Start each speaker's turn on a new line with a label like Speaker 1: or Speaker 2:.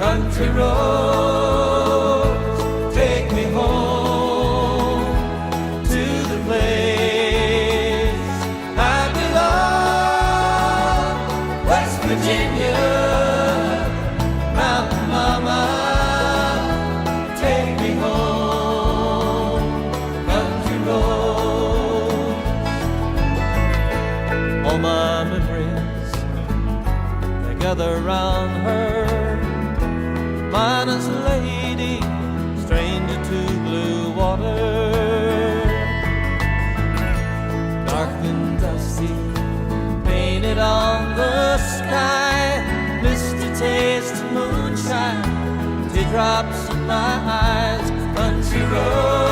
Speaker 1: Country roads, take me home to the place I belong. West Virginia, Mountain Mama, take me home. Country roads. All my memories, they gather round her. Minus a lady, stranger to blue water. Dark and dusty, painted on the sky. Misty taste of moonshine, teardrops in my eyes. Country road.